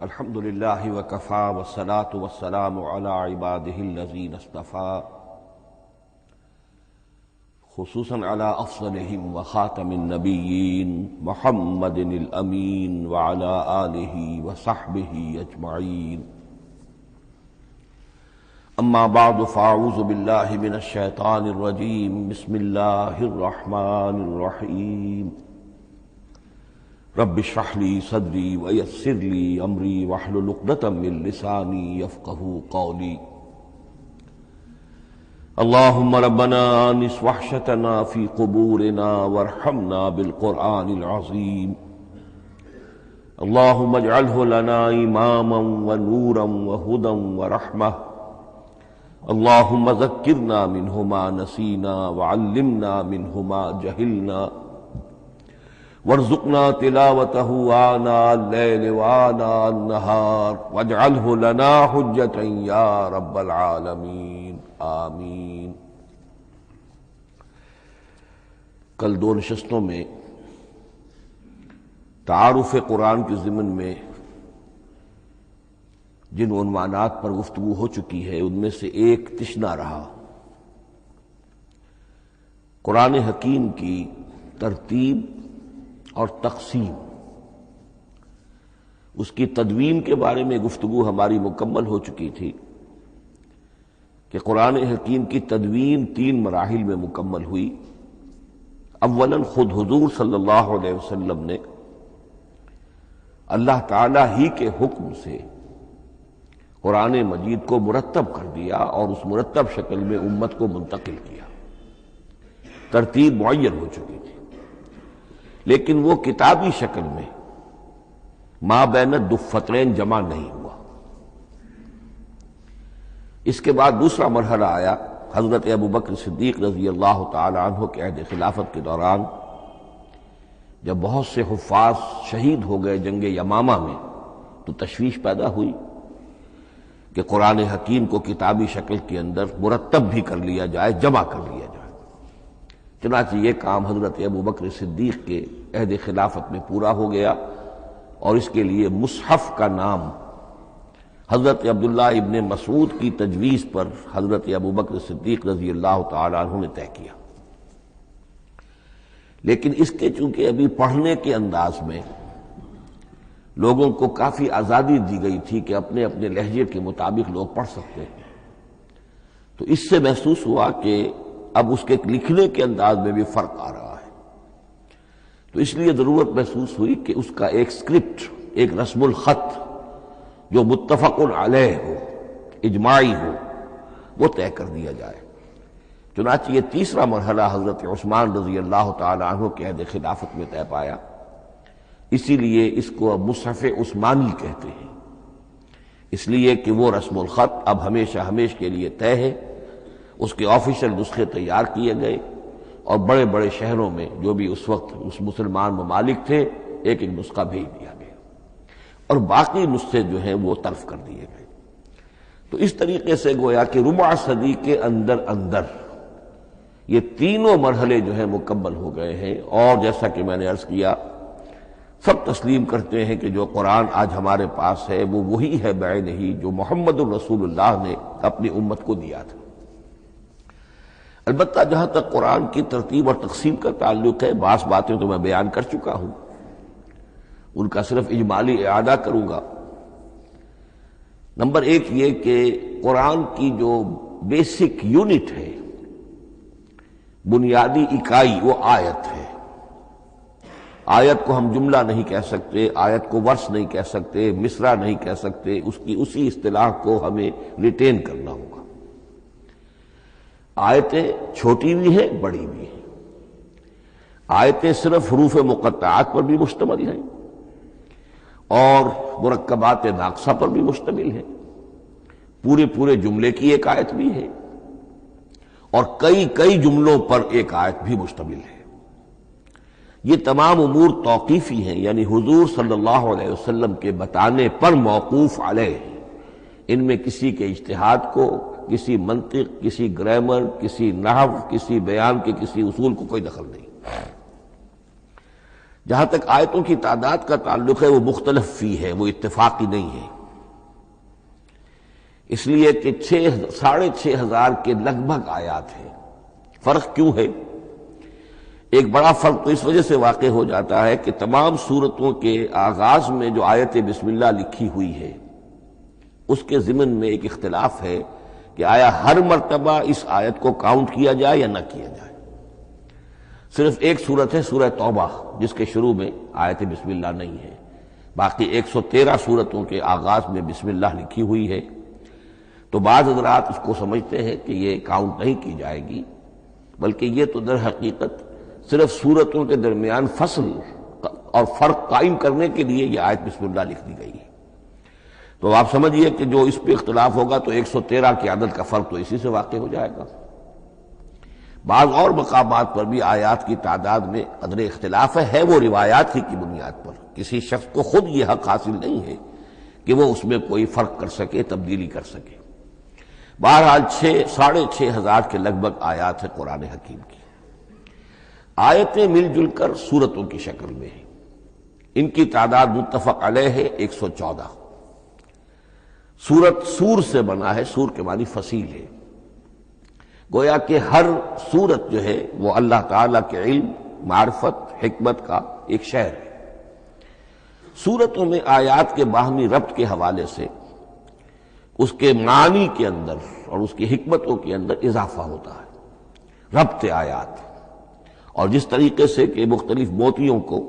الحمد للہ وکفی والصلاة والسلام علی عبادہ الذین اصطفی خصوصاً علی افضلہم وخاتم النبیین محمد الامین وعلی آلہ وصحبہ اجمعین اما بعد فاعوذ باللہ من الشیطان الرجیم بسم اللہ الرحمن الرحیم رب اشرح لی صدری ویسر لی امری واحلل عقدۃ من لسانی یفقہوا قولی اللہم ربنا آنس وحشتنا فی قبورنا وارحمنا بالقرآن العظیم اللہم اجعلہ لنا اماما ونورا وہدى ورحمہ اللہم ذکرنا منہ ما نسینا وعلمنا منہ ما جہلنا وارزقنا تلاوتہ آناء اللیل وآناء النہار واجعلہ لنا حجتا یا رب العالمین آمین۔ کل دو نشستوں میں تعارف قرآن کے ضمن میں جن عنوانات پر گفتگو ہو چکی ہے ان میں سے ایک تشنا رہا قرآن حکیم کی ترتیب اور تقسیم، اس کی تدوین کے بارے میں گفتگو ہماری مکمل ہو چکی تھی کہ قرآن حکیم کی تدوین تین مراحل میں مکمل ہوئی۔ اولاً خود حضور صلی اللہ علیہ وسلم نے اللہ تعالی ہی کے حکم سے قرآن مجید کو مرتب کر دیا اور اس مرتب شکل میں امت کو منتقل کیا، ترتیب معین ہو چکی تھی، لیکن وہ کتابی شکل میں ما بین الدفترین جمع نہیں ہوا۔ اس کے بعد دوسرا مرحلہ آیا حضرت ابوبکر صدیق رضی اللہ تعالی عنہ کے عہد خلافت کے دوران، جب بہت سے حفاظ شہید ہو گئے جنگ یمامہ میں، تو تشویش پیدا ہوئی کہ قرآن حکیم کو کتابی شکل کے اندر مرتب بھی کر لیا جائے، جمع کر لیا جائے۔ چنانچہ یہ کام حضرت ابوبکر صدیق کے عہد خلافت میں پورا ہو گیا، اور اس کے لیے مصحف کا نام حضرت عبداللہ ابن مسعود کی تجویز پر حضرت ابوبکر صدیق رضی اللہ تعالی عنہ نے طے کیا۔ لیکن اس کے چونکہ ابھی پڑھنے کے انداز میں لوگوں کو کافی آزادی دی گئی تھی کہ اپنے اپنے لہجے کے مطابق لوگ پڑھ سکتے ہیں، تو اس سے محسوس ہوا کہ اب اس کے لکھنے کے انداز میں بھی فرق آ رہا ہے، تو اس لیے ضرورت محسوس ہوئی کہ اس کا ایک اسکرپٹ، ایک رسم الخط جو متفق علیہ ہو، اجماعی ہو، وہ طے کر دیا جائے۔ چنانچہ یہ تیسرا مرحلہ حضرت عثمان رضی اللہ تعالی عنہ کے عہد خلافت میں طے پایا، اسی لیے اس کو اب مصحف عثمانی کہتے ہیں، اس لیے کہ وہ رسم الخط اب ہمیشہ ہمیشہ کے لیے طے ہے۔ اس کے آفیشل نسخے تیار کیے گئے، اور بڑے بڑے شہروں میں جو بھی اس وقت اس مسلمان ممالک تھے ایک ایک نسخہ بھیج دیا گیا، اور باقی نسخے جو ہیں وہ تلف کر دیے گئے۔ تو اس طریقے سے گویا کہ ربع صدی کے اندر اندر یہ تینوں مرحلے جو ہیں مکمل ہو گئے ہیں، اور جیسا کہ میں نے عرض کیا سب تسلیم کرتے ہیں کہ جو قرآن آج ہمارے پاس ہے وہ وہی ہے بعینہ ہی جو محمد الرسول اللہ نے اپنی امت کو دیا تھا۔ البتہ جہاں تک قرآن کی ترتیب اور تقسیم کا تعلق ہے، بعض باتیں تو میں بیان کر چکا ہوں، ان کا صرف اجمالی اعادہ کروں گا۔ نمبر ایک یہ کہ قرآن کی جو بیسک یونٹ ہے، بنیادی اکائی، وہ آیت ہے۔ آیت کو ہم جملہ نہیں کہہ سکتے، آیت کو ورس نہیں کہہ سکتے، مصرع نہیں کہہ سکتے، اس کی اسی اصطلاح کو ہمیں ریٹین کرنا ہوگا۔ آیتیں چھوٹی بھی ہیں، بڑی بھی ہیں۔ آیتیں صرف حروف مقطعات پر بھی مشتمل ہیں اور مرکبات ناقصہ پر بھی مشتمل ہیں، پورے جملے کی ایک آیت بھی ہے، اور کئی جملوں پر ایک آیت بھی مشتمل ہے۔ یہ تمام امور توقیفی ہیں، یعنی حضور صلی اللہ علیہ وسلم کے بتانے پر موقوف علیہ، ان میں کسی کے اجتہاد کو، کسی منطق، کسی گرامر، کسی نحو، کسی بیان کے کسی اصول کو کوئی دخل نہیں۔ جہاں تک آیتوں کی تعداد کا تعلق ہے وہ مختلف فی ہے، وہ اتفاقی نہیں ہے، اس لیے کہ 6,500 کے لگ بھگ آیات ہیں۔ فرق کیوں ہے؟ ایک بڑا فرق تو اس وجہ سے واقع ہو جاتا ہے کہ تمام سورتوں کے آغاز میں جو آیت بسم اللہ لکھی ہوئی ہے اس کے ضمن میں ایک اختلاف ہے کہ آیا ہر مرتبہ اس آیت کو کاؤنٹ کیا جائے یا نہ کیا جائے۔ صرف ایک سورت ہے سورہ توبہ جس کے شروع میں آیت بسم اللہ نہیں ہے، باقی 113 سورتوں کے آغاز میں بسم اللہ لکھی ہوئی ہے۔ تو بعض حضرات اس کو سمجھتے ہیں کہ یہ کاؤنٹ نہیں کی جائے گی، بلکہ یہ تو در حقیقت صرف سورتوں کے درمیان فصل اور فرق قائم کرنے کے لیے یہ آیت بسم اللہ لکھ دی گئی ہے۔ تو آپ سمجھیے کہ جو اس پہ اختلاف ہوگا تو 113 کی عدد کا فرق تو اسی سے واقع ہو جائے گا۔ بعض اور مقامات پر بھی آیات کی تعداد میں قدر اختلاف ہے وہ روایات ہی کی بنیاد پر، کسی شخص کو خود یہ حق حاصل نہیں ہے کہ وہ اس میں کوئی فرق کر سکے، تبدیلی کر سکے۔ بہرحال 6,500 کے لگ بھگ آیات ہے قرآن حکیم کی۔ آیتیں مل جل کر سورتوں کی شکل میں ہیں، ان کی تعداد متفق علیہ ہے 114۔ سورت سور سے بنا ہے، سور کے معنی فصیل ہے، گویا کہ ہر سورت جو ہے وہ اللہ تعالیٰ کے علم، معرفت، حکمت کا ایک شہر ہے۔ سورتوں میں آیات کے باہمی ربط کے حوالے سے اس کے معنی کے اندر اور اس کی حکمتوں کے اندر اضافہ ہوتا ہے، ربط آیات۔ اور جس طریقے سے کہ مختلف موتیوں کو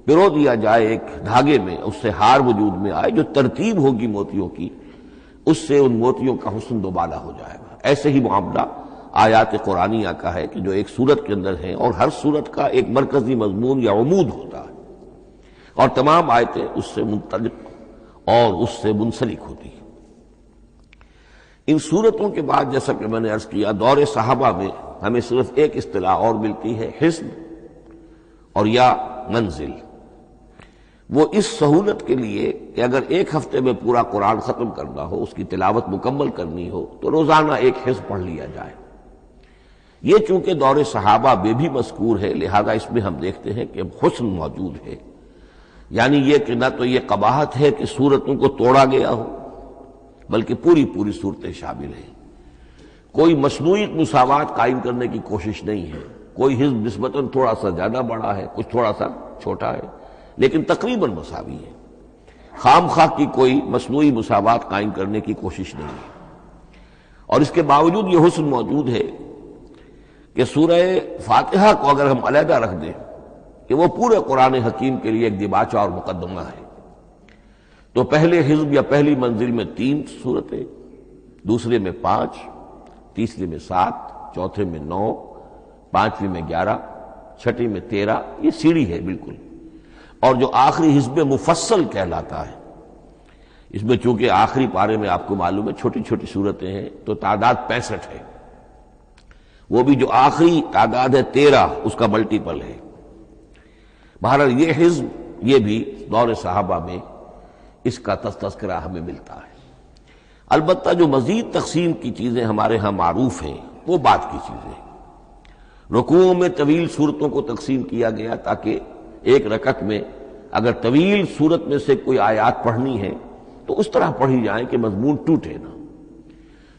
پرو دیا جائے ایک دھاگے میں، اس سے ہار وجود میں آئے، جو ترتیب ہوگی موتیوں کی اس سے ان موتیوں کا حسن دوبالا ہو جائے گا۔ ایسے ہی معاملہ آیات قرآنیہ کا ہے کہ جو ایک سورت کے اندر ہے اور ہر سورت کا ایک مرکزی مضمون یا عمود ہوتا ہے، اور تمام آیتیں اس سے منطلق اور اس سے منسلک ہوتی ہیں۔ ان سورتوں کے بعد جیسا کہ میں نے عرض کیا، دور صحابہ میں ہمیں صرف ایک اصطلاح اور ملتی ہے، حزب اور یا منزل۔ وہ اس سہولت کے لیے کہ اگر ایک ہفتے میں پورا قرآن ختم کرنا ہو، اس کی تلاوت مکمل کرنی ہو تو روزانہ ایک حزب پڑھ لیا جائے۔ یہ چونکہ دور صحابہ میں بھی مذکور ہے، لہذا اس میں ہم دیکھتے ہیں کہ حسن موجود ہے، یعنی یہ کہ نہ تو یہ قباحت ہے کہ سورتوں کو توڑا گیا ہو، بلکہ پوری صورتیں شامل ہیں۔ کوئی مصنوعی مساوات قائم کرنے کی کوشش نہیں ہے، کوئی حزب نسبتاً تھوڑا سا زیادہ بڑا ہے، کچھ تھوڑا سا چھوٹا ہے، لیکن تقریباً مساوی ہے۔ خام خواہ کی کوئی مصنوعی مساوات قائم کرنے کی کوشش نہیں ہے۔ اور اس کے باوجود یہ حسن موجود ہے کہ سورہ فاتحہ کو اگر ہم علیحدہ رکھ دیں کہ وہ پورے قرآن حکیم کے لیے ایک دباچہ اور مقدمہ ہے، تو پہلے حزب یا پہلی منزل میں 3 سورتیں، دوسرے میں 5، تیسرے میں 7، چوتھے میں 9، پانچویں میں 11، چھٹی میں 13، یہ سیڑھی ہے بالکل۔ اور جو آخری حزب مفصل کہلاتا ہے، اس میں چونکہ آخری پارے میں آپ کو معلوم ہے چھوٹی چھوٹی سورتیں ہیں تو تعداد 65 ہے، وہ بھی جو آخری تعداد ہے 13 اس کا ملٹیپل ہے۔ بہرحال یہ حزب یہ بھی دور صحابہ میں اس کا تذکرہ ہمیں ملتا ہے۔ البتہ جو مزید تقسیم کی چیزیں ہمارے ہاں معروف ہیں وہ بات کی چیزیں ہیں۔ رکوعوں میں طویل صورتوں کو تقسیم کیا گیا تاکہ ایک رکعت میں اگر طویل صورت میں سے کوئی آیات پڑھنی ہے تو اس طرح پڑھی جائیں کہ مضمون ٹوٹے نہ۔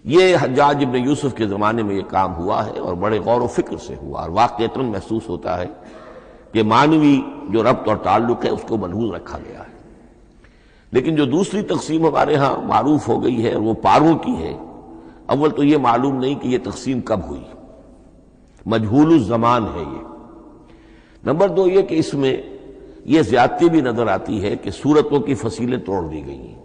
یہ حجاج ابن یوسف کے زمانے میں یہ کام ہوا ہے اور بڑے غور و فکر سے ہوا، اور واقعتاً محسوس ہوتا ہے کہ معنوی جو ربط اور تعلق ہے اس کو ملحوظ رکھا گیا ہے۔ لیکن جو دوسری تقسیم ہمارے ہاں معروف ہو گئی ہے وہ پاروں کی ہے۔ اول تو یہ معلوم نہیں کہ یہ تقسیم کب ہوئی، مجہول الزمان ہے یہ۔ نمبر 2 یہ کہ اس میں یہ زیادتی بھی نظر آتی ہے کہ سورتوں کی فصیلیں توڑ دی گئی ہیں،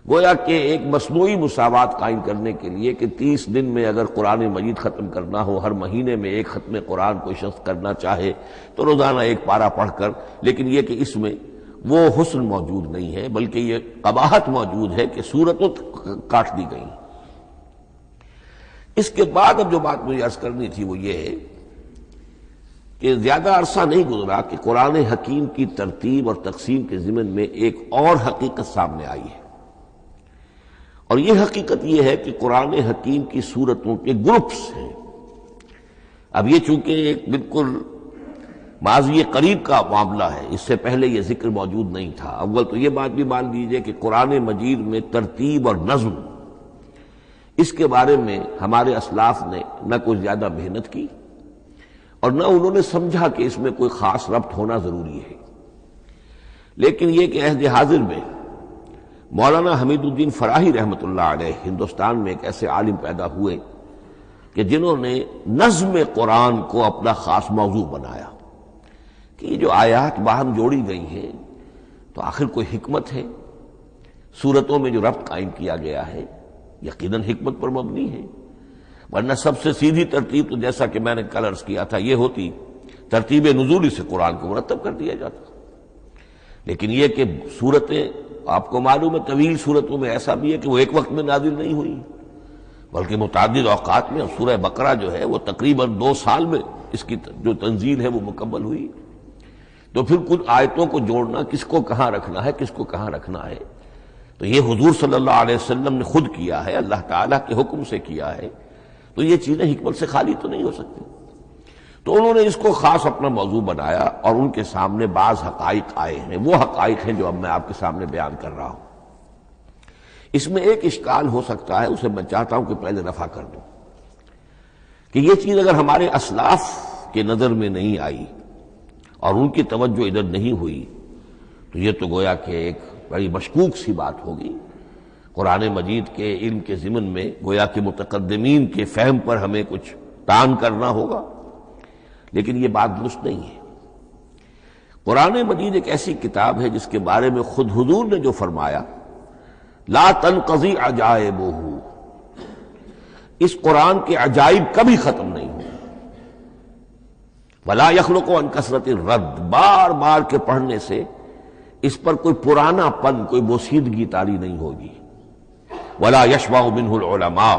گویا کہ ایک مصنوعی مساوات قائم کرنے کے لیے کہ 30 دن میں اگر قرآن مجید ختم کرنا ہو، ہر مہینے میں ایک ختم قرآن کوئی شخص کرنا چاہے تو روزانہ ایک پارہ پڑھ کر، لیکن یہ کہ اس میں وہ حسن موجود نہیں ہے، بلکہ یہ قباحت موجود ہے کہ سورتوں کاٹ دی گئی۔ اس کے بعد اب جو بات مجھے عرض کرنی تھی وہ یہ ہے کہ زیادہ عرصہ نہیں گزرا کہ قرآن حکیم کی ترتیب اور تقسیم کے ضمن میں ایک اور حقیقت سامنے آئی ہے، اور یہ حقیقت یہ ہے کہ قرآن حکیم کی سورتوں کے گروپس ہیں۔ اب یہ چونکہ ایک بالکل ماضی قریب کا معاملہ ہے، اس سے پہلے یہ ذکر موجود نہیں تھا۔ اول تو یہ بات بھی مان لیجئے کہ قرآن مجید میں ترتیب اور نظم، اس کے بارے میں ہمارے اسلاف نے نہ کوئی زیادہ محنت کی اور نہ انہوں نے سمجھا کہ اس میں کوئی خاص ربط ہونا ضروری ہے۔ لیکن یہ کہ عہد حاضر میں مولانا حمید الدین فراہی رحمۃ اللہ علیہ ہندوستان میں ایک ایسے عالم پیدا ہوئے کہ جنہوں نے نظم قرآن کو اپنا خاص موضوع بنایا کہ یہ جو آیات باہم جوڑی گئی ہیں تو آخر کوئی حکمت ہے، سورتوں میں جو ربط قائم کیا گیا ہے یقیناً حکمت پر مبنی ہے، ورنہ سب سے سیدھی ترتیب تو جیسا کہ میں نے کل عرض کیا تھا یہ ہوتی، ترتیب نزولی سے قرآن کو مرتب کر دیا جاتا۔ لیکن یہ کہ سورتیں آپ کو معلوم ہے طویل سورتوں میں ایسا بھی ہے کہ وہ ایک وقت میں نازل نہیں ہوئی بلکہ متعدد اوقات میں، اور سورہ بقرہ جو ہے وہ تقریباً 2 سال میں اس کی جو تنزیل ہے وہ مکمل ہوئی۔ تو پھر کچھ آیتوں کو جوڑنا، کس کو کہاں رکھنا ہے، کس کو کہاں رکھنا ہے، تو یہ حضور صلی اللہ علیہ وسلم نے خود کیا ہے، اللہ تعالیٰ کے حکم سے کیا ہے، تو یہ چیزیں حکمت سے خالی تو نہیں ہو سکتی۔ تو انہوں نے اس کو خاص اپنا موضوع بنایا اور ان کے سامنے بعض حقائق آئے ہیں، وہ حقائق ہیں جو اب میں آپ کے سامنے بیان کر رہا ہوں۔ اس میں ایک اشکال ہو سکتا ہے، اسے میں چاہتا ہوں کہ پہلے رفع کر دوں کہ یہ چیز اگر ہمارے اسلاف کے نظر میں نہیں آئی اور ان کی توجہ ادھر نہیں ہوئی تو یہ تو گویا کہ ایک بڑی مشکوک سی بات ہوگی۔ قرآن مجید کے علم کے ضمن میں گویا کہ متقدمین کے فہم پر ہمیں کچھ تان کرنا ہوگا، لیکن یہ بات درست نہیں ہے۔ قرآن مجید ایک ایسی کتاب ہے جس کے بارے میں خود حضور نے جو فرمایا لا تنقضی عجائبہ، اس قرآن کے عجائب کبھی ختم نہیں ہوئے، ولا یخلق عن کثرت الرد، بار بار کے پڑھنے سے اس پر کوئی پرانا پن، کوئی بوسیدگی طاری نہیں ہوگی، ولا یشبع منہ العلماء،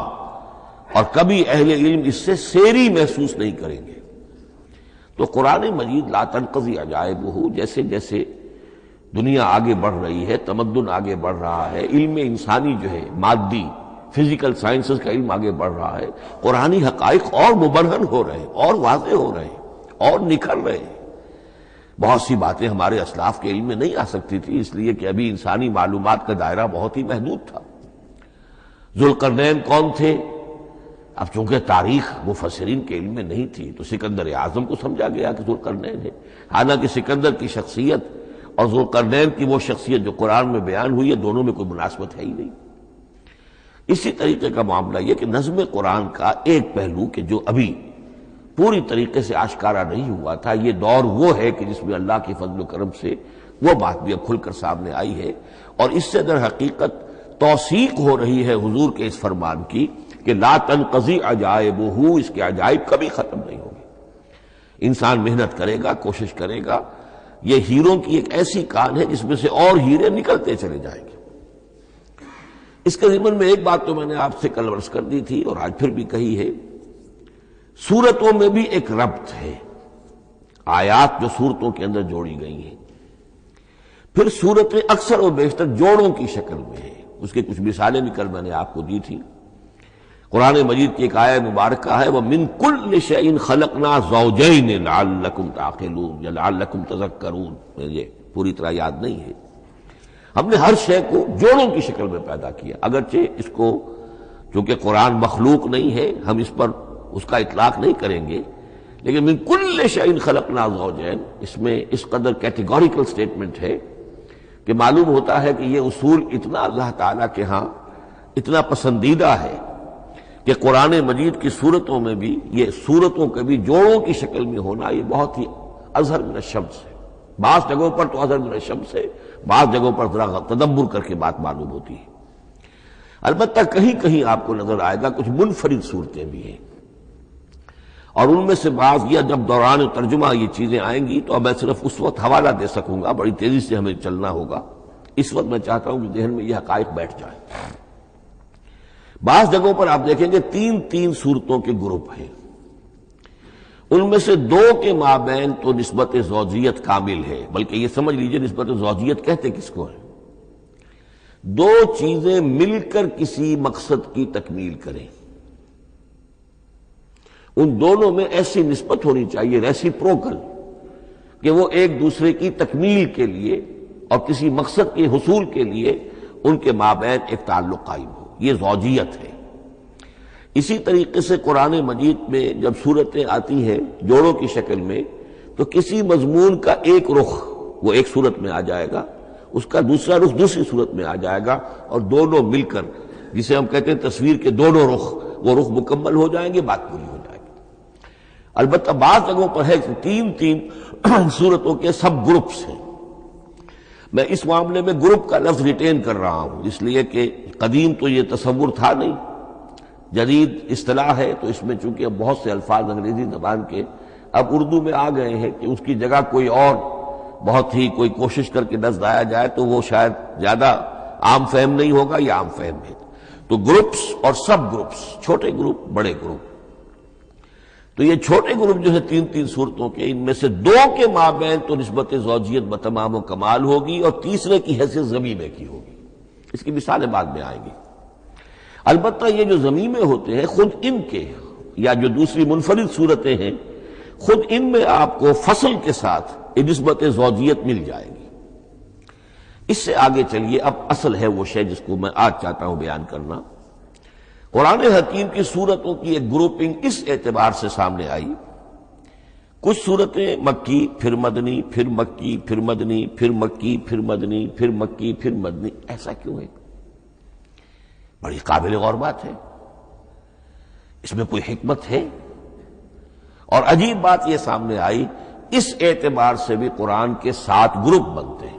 اور کبھی اہل علم اس سے سیری محسوس نہیں کریں گے۔ تو قرآن مجید لا تنقضی عجائبہ، جیسے جیسے دنیا آگے بڑھ رہی ہے، تمدن آگے بڑھ رہا ہے، علم انسانی جو ہے مادی فزیکل سائنسز کا علم آگے بڑھ رہا ہے، قرآنی حقائق اور مبرہن ہو رہے ہیں، اور واضح ہو رہے ہیں، اور نکھر رہے ہیں۔ بہت سی باتیں ہمارے اسلاف کے علم میں نہیں آ سکتی تھی، اس لیے کہ ابھی انسانی معلومات کا دائرہ بہت ہی محدود تھا۔ ذوالقرنین کون تھے؟ اب چونکہ تاریخ مفسرین کے علم میں نہیں تھی تو سکندر اعظم کو سمجھا گیا کہ ذوالقرنین ہے، حالانکہ سکندر کی شخصیت اور ذوالقرنین کی وہ شخصیت جو قرآن میں بیان ہوئی ہے دونوں میں کوئی مناسبت ہے ہی نہیں۔ اسی طریقے کا معاملہ یہ کہ نظم قرآن کا ایک پہلو کہ جو ابھی پوری طریقے سے آشکارا نہیں ہوا تھا، یہ دور وہ ہے کہ جس میں اللہ کی فضل و کرم سے وہ بات بھی اب کھل کر سامنے آئی ہے، اور اس سے در حقیقت توثیق ہو رہی ہے حضور کے اس فرمان کی کہ لا تنقضی عجائبہ، اس کے عجائب کبھی ختم نہیں ہوں گے۔ انسان محنت کرے گا، کوشش کرے گا، یہ ہیروں کی ایک ایسی کان ہے جس میں سے اور ہیرے نکلتے چلے جائیں گے۔ اس کے ضمن میں ایک بات تو میں نے آپ سے کل عرض کر دی تھی اور آج پھر بھی کہی ہے، سورتوں میں بھی ایک ربط ہے، آیات جو سورتوں کے اندر جوڑی گئی ہیں، پھر سورتیں اکثر و بیشتر جوڑوں کی شکل میں ہیں۔ اس کے کچھ مثالیں بھی کل میں نے آپ کو دی تھی۔ قرآن مجید کی ایک آیت مبارکہ ہے وَمِن كُلِّ شَيْءٍ خَلَقْنَا زَوْجَيْنِ لَعَلَّكُمْ تَعْقِلُونَ یا لَعَلَّكُمْ تَذَكَّرُونَ، مجھے پوری طرح یاد نہیں ہے۔ ہم نے ہر شے کو جوڑوں کی شکل میں پیدا کیا، اگرچہ اس کو چونکہ قرآن مخلوق نہیں ہے ہم اس پر اس کا اطلاق نہیں کریں گے، لیکن من کل شیء خلقنا زوجین، اس میں اس قدر کیٹیگوریکل سٹیٹمنٹ ہے کہ معلوم ہوتا ہے کہ یہ اصول اتنا اللہ تعالیٰ کے ہاں اتنا پسندیدہ ہے کہ قرآن مجید کی صورتوں میں بھی یہ صورتوں کے بھی جوڑوں کی شکل میں ہونا یہ بہت ہی اظہر من الشمس ہے۔ بعض جگہوں پر تو اظہر من الشمس ہے، بعض جگہوں پر ذرا تدبر کر کے بات معلوم ہوتی ہے۔ البتہ کہیں کہیں آپ کو نظر آئے گا کچھ منفرد صورتیں بھی ہیں، اور ان میں سے بعض یا جب دوران ترجمہ یہ چیزیں آئیں گی تو اب میں صرف اس وقت حوالہ دے سکوں گا، بڑی تیزی سے ہمیں چلنا ہوگا۔ اس وقت میں چاہتا ہوں کہ ذہن میں یہ حقائق بیٹھ جائیں۔ بعض جگہوں پر آپ دیکھیں گے 3 صورتوں کے گروپ ہیں، ان میں سے 2 کے مابین تو نسبت زوجیت کامل ہے، بلکہ یہ سمجھ لیجئے نسبت زوجیت کہتے کس کو ہے؟ 2 چیزیں مل کر کسی مقصد کی تکمیل کریں، ان دونوں میں ایسی نسبت ہونی چاہیے ریسیپروکل کہ وہ ایک دوسرے کی تکمیل کے لیے اور کسی مقصد کے حصول کے لیے ان کے مابین ایک تعلق قائم ہو، یہ زوجیت ہے۔ اسی طریقے سے قرآن مجید میں جب صورتیں آتی ہیں جوڑوں کی شکل میں تو کسی مضمون کا ایک رخ وہ ایک صورت میں آ جائے گا، اس کا دوسرا رخ دوسری صورت میں آ جائے گا، اور دونوں مل کر جسے ہم کہتے ہیں تصویر کے دونوں رخ، وہ رخ مکمل ہو جائیں گے، بات پوری ہو جائے گی۔ البتہ بعض جگہوں پر ہے تین تین صورتوں کے سب گروپس ہیں۔ میں اس معاملے میں گروپ کا لفظ ریٹین کر رہا ہوں، اس لیے کہ قدیم تو یہ تصور تھا نہیں، جدید اصطلاح ہے، تو اس میں چونکہ اب بہت سے الفاظ انگریزی زبان کے اب اردو میں آ گئے ہیں کہ اس کی جگہ کوئی اور بہت ہی کوئی کوشش کر کے لفظ آیا جائے تو وہ شاید زیادہ عام فہم نہیں ہوگا یا عام فہم ہے۔ تو گروپس اور سب گروپس، چھوٹے گروپ بڑے گروپ، تو یہ چھوٹے گروپ جو ہے تین تین صورتوں کے، ان میں سے دو کے مابین تو نسبت زوجیت بتمام و کمال ہوگی اور تیسرے کی حیثیت ضمیمے کی ہوگی۔ اس کی مثالیں بعد میں آئیں گی۔ البتہ یہ جو ضمیمے ہوتے ہیں خود ان کے یا جو دوسری منفرد صورتیں ہیں خود ان میں آپ کو فصل کے ساتھ نسبت زوجیت مل جائے گی۔ اس سے آگے چلیے، اب اصل ہے وہ شے جس کو میں آج چاہتا ہوں بیان کرنا۔ قرآن حکیم کی صورتوں کی ایک گروپنگ اس اعتبار سے سامنے آئی، کچھ صورتیں مکی پھر مدنی پھر مکی پھر مدنی پھر مکی پھر مدنی پھر مکی پھر مدنی، ایسا کیوں ہے؟ بڑی قابل غور بات ہے، اس میں کوئی حکمت ہے؟ اور عجیب بات یہ سامنے آئی، اس اعتبار سے بھی قرآن کے 7 گروپ بنتے ہیں،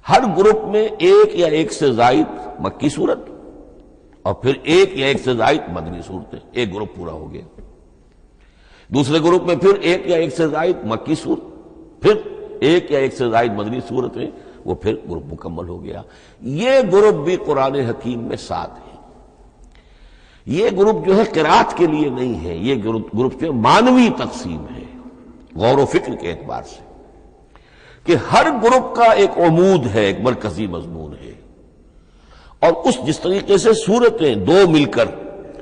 ہر گروپ میں ایک یا ایک سے زائد مکی صورت اور پھر ایک یا ایک سے زائد مدنی صورتیں، ایک گروپ پورا ہو گیا۔ دوسرے گروپ میں پھر ایک یا ایک سے زائد مکی صورت، پھر ایک یا ایک سے زائد مدنی صورتیں، وہ پھر گروپ مکمل ہو گیا۔ یہ گروپ بھی قرآن حکیم میں 7 ہے۔ یہ گروپ جو ہے قرات کے لیے نہیں ہے، یہ گروپ جو معنوی تقسیم ہے غور و فکر کے اعتبار سے، کہ ہر گروپ کا ایک عمود ہے، ایک مرکزی مضمون ہے، اور اس جس طریقے سے صورتیں دو مل کر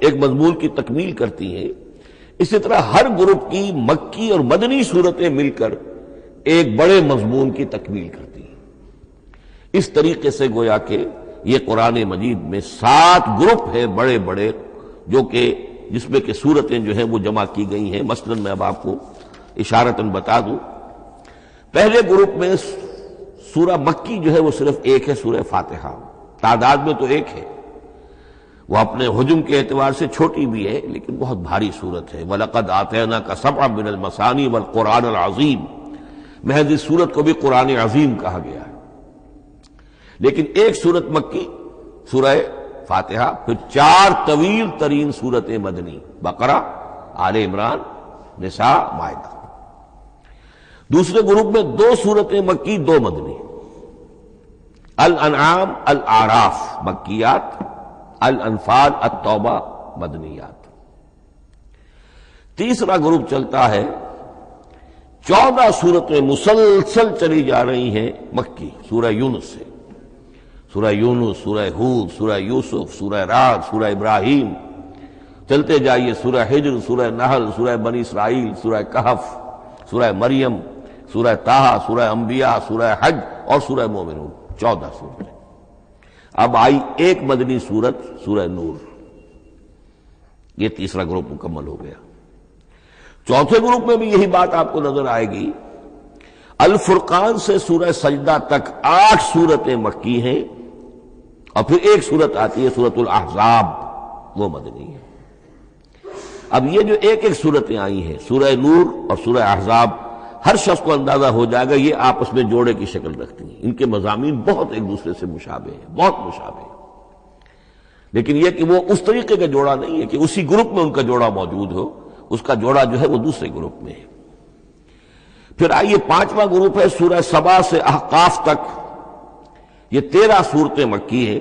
ایک مضمون کی تکمیل کرتی ہیں، اسی طرح ہر گروپ کی مکی اور مدنی صورتیں مل کر ایک بڑے مضمون کی تکمیل کرتی ہیں۔ اس طریقے سے گویا کہ یہ قرآن مجید میں 7 گروپ ہے بڑے بڑے، جو کہ جس میں کہ صورتیں جو ہیں وہ جمع کی گئی ہیں۔ مثلاً میں اب آپ کو اشارتاً بتا دوں، پہلے گروپ میں سورہ مکی جو ہے وہ صرف ایک ہے، سورہ فاتحہ، تعداد میں تو ایک ہے، وہ اپنے حجم کے اعتبار سے چھوٹی بھی ہے لیکن بہت بھاری صورت ہے۔ وَلَقَدْ آتَيْنَاكَ سَبْعًا مِنَ الْمَثَانِي وَالْقُرْآنَ الْعَظِيمِ، محض اس صورت کو بھی قرآن عظیم کہا گیا ہے۔ لیکن ایک صورت مکی سورہ فاتحہ، پھر 4 طویل ترین صورتیں مدنی، بقرہ، آل عمران، نساء، مائدہ۔ دوسرے گروپ میں 2 صورتیں مکی، 2 مدنی، الانعام، الاعراف مکیات، الانفال، التوبہ مدنیات۔ تیسرا گروپ چلتا ہے، 14 صورتیں مسلسل چلی جا رہی ہیں مکی، سورہ یونس سے، سورہ یونس، سورہ ہود، سورہ یوسف، سورہ رعد، سورہ ابراہیم، چلتے جائیے، سورہ حجر، سورہ نحل، سورہ بنی اسرائیل، سورہ کہف، سورہ مریم، سورہ طٰہٰ، سورہ انبیاء، سورہ حج اور سورہ مومنون، 14 صورتیں۔ اب آئی ایک مدنی صورت، سورہ نور، یہ تیسرا گروپ مکمل ہو گیا۔ چوتھے گروپ میں بھی یہی بات آپ کو نظر آئے گی، الفرقان سے سورہ سجدہ تک 8 صورتیں مکی ہیں، اور پھر ایک صورت آتی ہے سورۃ الاحزاب، وہ مدنی ہے۔ اب یہ جو ایک ایک صورتیں آئی ہیں، سورہ نور اور سورہ احزاب، ہر شخص کو اندازہ ہو جائے گا یہ آپس میں جوڑے کی شکل رکھتی ہیں، ان کے مضامین بہت ایک دوسرے سے مشابہ ہیں، بہت مشابہ ہیں، لیکن یہ کہ وہ اس طریقے کا جوڑا نہیں ہے کہ اسی گروپ میں ان کا جوڑا موجود ہو، اس کا جوڑا جو ہے وہ دوسرے گروپ میں ہے۔ پھر آئیے 5واں گروپ ہے، سورہ سبا سے احقاف تک، یہ 13 صورتیں مکی ہیں،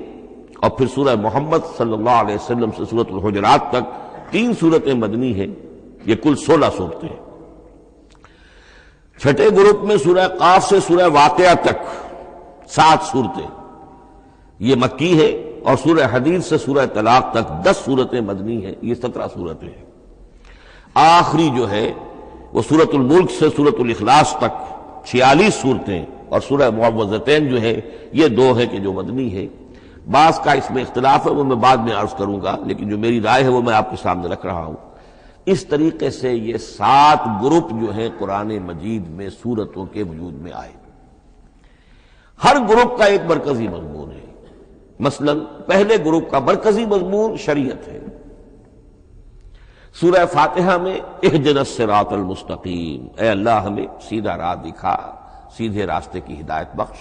اور پھر سورہ محمد صلی اللہ علیہ وسلم سے سورۃ الحجرات تک 3 صورتیں مدنی ہیں، یہ کل 16 صورتیں ہیں۔ چھٹے گروپ میں سورہ قاف سے سورہ واقعہ تک 7 صورتیں، یہ مکی ہے، اور سورہ حدید سے سورہ طلاق تک 10 صورتیں مدنی ہیں، یہ 17 صورتیں ہیں۔ آخری جو ہے وہ سورۃ الملک سے سورۃ الاخلاص تک 46 صورتیں، اور سورہ معوذتین جو ہے یہ 2 ہے کہ جو مدنی ہے۔ بعض کا اس میں اختلاف ہے، وہ میں بعد میں عرض کروں گا، لیکن جو میری رائے ہے وہ میں آپ کے سامنے رکھ رہا ہوں۔ اس طریقے سے یہ 7 گروپ جو ہیں قرآن مجید میں سورتوں کے وجود میں آئے۔ ہر گروپ کا ایک مرکزی مضمون ہے۔ مثلا پہلے گروپ کا مرکزی مضمون شریعت ہے۔ سورہ فاتحہ میں اہدنا الصراط المستقیم، اے اللہ ہمیں سیدھا راہ دکھا، سیدھے راستے کی ہدایت بخش۔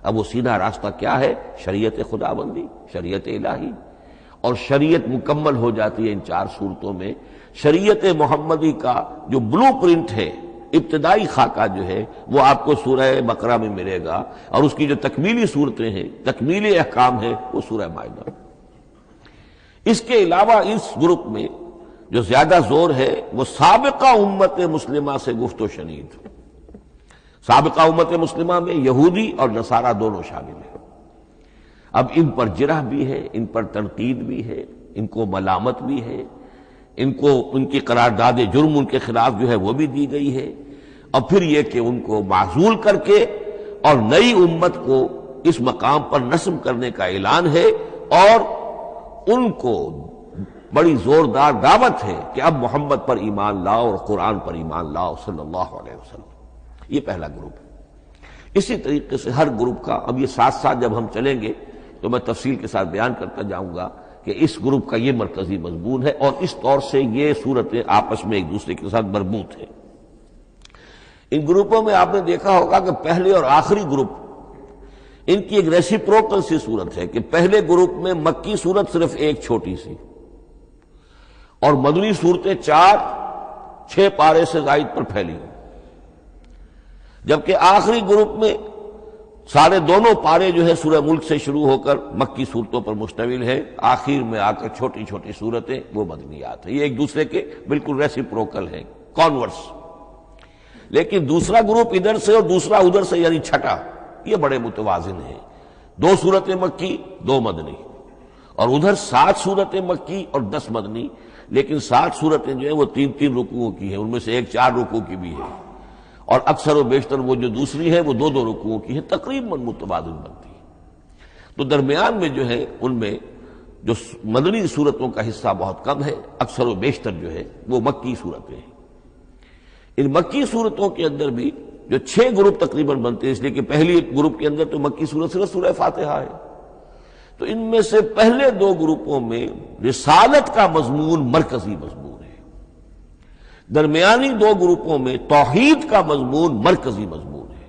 اب وہ سیدھا راستہ کیا ہے؟ شریعت خداوندی، شریعت الہی، اور شریعت مکمل ہو جاتی ہے ان 4 صورتوں میں۔ شریعت محمدی کا جو بلو پرنٹ ہے، ابتدائی خاکہ جو ہے، وہ آپ کو سورہ بقرہ میں ملے گا، اور اس کی جو تکمیلی صورتیں ہیں، تکمیلی احکام ہیں، وہ سورہ مائدہ۔ اس کے علاوہ اس گروپ میں جو زیادہ زور ہے وہ سابقہ امت مسلمہ سے گفت و شنید۔ سابقہ امت مسلمہ میں یہودی اور نصارہ دونوں شامل ہیں۔ اب ان پر جرح بھی ہے، ان پر تنقید بھی ہے، ان کو ملامت بھی ہے، ان کو ان کی قرارداد جرم ان کے خلاف جو ہے وہ بھی دی گئی ہے، اور پھر یہ کہ ان کو معزول کر کے اور نئی امت کو اس مقام پر نصب کرنے کا اعلان ہے، اور ان کو بڑی زوردار دعوت ہے کہ اب محمد پر ایمان لاؤ اور قرآن پر ایمان لاؤ صلی اللہ علیہ وسلم۔ یہ پہلا گروپ ہے۔ اسی طریقے سے ہر گروپ کا، اب یہ ساتھ ساتھ جب ہم چلیں گے تو میں تفصیل کے ساتھ بیان کرتا جاؤں گا کہ اس گروپ کا یہ مرکزی مضمون ہے، اور اس طور سے یہ صورتیں آپس میں ایک دوسرے کے ساتھ مربوط ہیں۔ ان گروپوں میں آپ نے دیکھا ہوگا کہ پہلے اور آخری گروپ، ان کی ایک ریسیپروکل سی صورت ہے کہ پہلے گروپ میں مکی صورت صرف ایک چھوٹی سی، اور مدنی صورتیں 4-6 پارے سے زائد پر پھیلی، جبکہ آخری گروپ میں سارے دونوں پارے جو ہے سورہ ملک سے شروع ہو کر مکی صورتوں پر مشتمل ہے، آخر میں آ کر چھوٹی چھوٹی صورتیں وہ مدنیات ہیں۔ یہ ایک دوسرے کے بالکل ریسیپروکل ہیں، کانورس۔ لیکن دوسرا گروپ ادھر سے اور دوسرا ادھر سے، یعنی چھٹا، یہ بڑے متوازن ہیں۔ 2 صورتیں مکی، 2 مدنی، اور ادھر 7 صورتیں مکی اور 10 مدنی، لیکن 7 صورتیں جو ہیں وہ 3-3 رکوعوں کی ہیں، ان میں سے ایک 4 رکوع کی بھی ہے، اور اکثر و بیشتر وہ جو دوسری ہے وہ 2-2 رکوعوں کی ہے، تقریباً متبادل بنتی ہے۔ تو درمیان میں جو ہے ان میں جو مدنی صورتوں کا حصہ بہت کم ہے، اکثر و بیشتر جو ہے وہ مکی صورتیں ہیں۔ ان مکی صورتوں کے اندر بھی جو 6 گروپ تقریباً بنتے ہیں، اس لیے کہ پہلی گروپ کے اندر تو مکی صورت صرف سورہ فاتحہ ہے، تو ان میں سے پہلے 2 گروپوں میں رسالت کا مضمون مرکزی مضمون ہے، درمیانی 2 گروپوں میں توحید کا مضمون مرکزی مضمون ہے،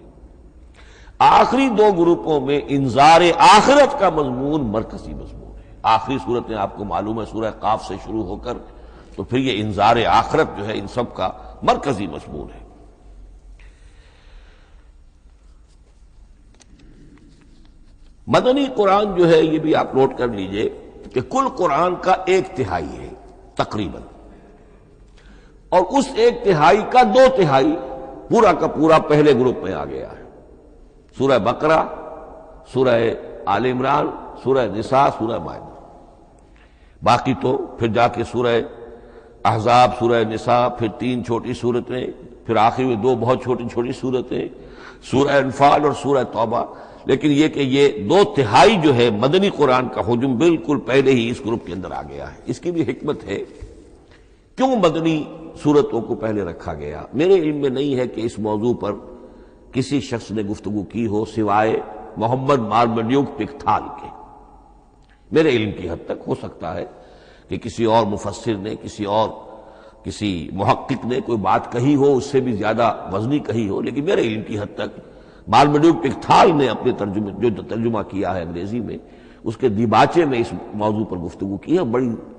آخری 2 گروپوں میں انذار آخرت کا مضمون مرکزی مضمون ہے۔ آخری صورتیں آپ کو معلوم ہے سورہ قاف سے شروع ہو کر، تو پھر یہ انذار آخرت جو ہے ان سب کا مرکزی مضمون ہے۔ مدنی قرآن جو ہے یہ بھی آپ نوٹ کر لیجئے کہ کل قرآن کا 1/3 ہے تقریباً، اور اس 1/3 کا 2/3 پورا کا پورا پہلے گروپ میں آ گیا ہے۔ سورہ بقرہ، سورہ آل عمران، سورہ نساء، سورہ مائدہ۔ باقی تو پھر جا کے سورہ احزاب، سورہ نساء، پھر 3 چھوٹی صورتیں، پھر آخر میں 2 بہت چھوٹی چھوٹی صورتیں، سورہ انفال اور سورہ توبہ۔ لیکن یہ کہ یہ 2/3 جو ہے مدنی قرآن کا حجم بالکل پہلے ہی اس گروپ کے اندر آ گیا ہے۔ اس کی بھی حکمت ہے، کیوں مدنی صورتوں کو پہلے رکھا گیا؟ میرے علم میں نہیں ہے کہ اس موضوع پر کسی شخص نے گفتگو کی ہو سوائے محمد مارمڈیوک پکتھال کے۔ میرے علم کی حد تک ہو سکتا ہے کہ کسی اور مفسر نے، کسی محقق نے کوئی بات کہی ہو اس سے بھی زیادہ وزنی کہی ہو، لیکن میرے علم کی حد تک مارمڈیوک پکتھال نے اپنے ترجمہ کیا ہے انگریزی میں، اس کے دیباچے میں اس موضوع پر گفتگو کی ہے،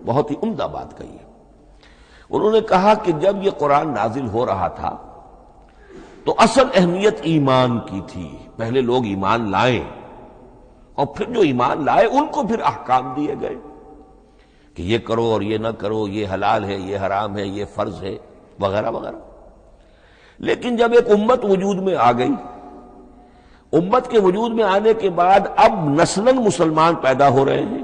بہت ہی عمدہ بات کہی ہے۔ انہوں نے کہا کہ جب یہ قرآن نازل ہو رہا تھا تو اصل اہمیت ایمان کی تھی، پہلے لوگ ایمان لائیں، اور پھر جو ایمان لائے ان کو پھر احکام دیے گئے کہ یہ کرو اور یہ نہ کرو، یہ حلال ہے، یہ حرام ہے، یہ فرض ہے، وغیرہ وغیرہ۔ لیکن جب ایک امت وجود میں آ گئی، امت کے وجود میں آنے کے بعد اب نسلاً مسلمان پیدا ہو رہے ہیں،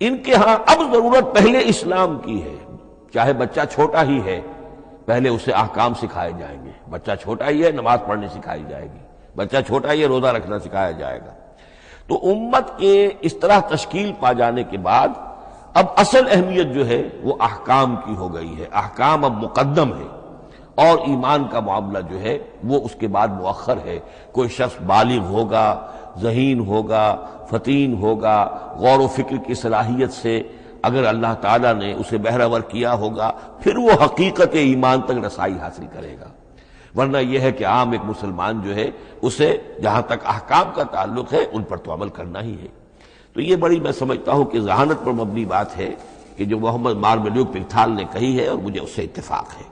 ان کے ہاں اب ضرورت پہلے اسلام کی ہے، چاہے بچہ چھوٹا ہی ہے، پہلے اسے احکام سکھائے جائیں گے. بچہ چھوٹا ہی ہے، نماز پڑھنی سکھائی جائے گی. بچہ چھوٹا ہی ہے، روزہ رکھنا سکھایا جائے گا. تو امت کے اس طرح تشکیل پا جانے کے بعد اب اصل اہمیت جو ہے وہ احکام کی ہو گئی ہے. احکام اب مقدم ہے اور ایمان کا معاملہ جو ہے وہ اس کے بعد مؤخر ہے. کوئی شخص بالغ ہوگا، ذہین ہوگا، فطین ہوگا، غور و فکر کی صلاحیت سے اگر اللہ تعالیٰ نے اسے بہرور کیا ہوگا پھر وہ حقیقت ایمان تک رسائی حاصل کرے گا. ورنہ یہ ہے کہ عام ایک مسلمان جو ہے اسے جہاں تک احکام کا تعلق ہے ان پر تو عمل کرنا ہی ہے. تو یہ بڑی میں سمجھتا ہوں کہ ذہانت پر مبنی بات ہے کہ جو محمد مارمیلیوک پکتھال نے کہی ہے، اور مجھے اس سے اتفاق ہے.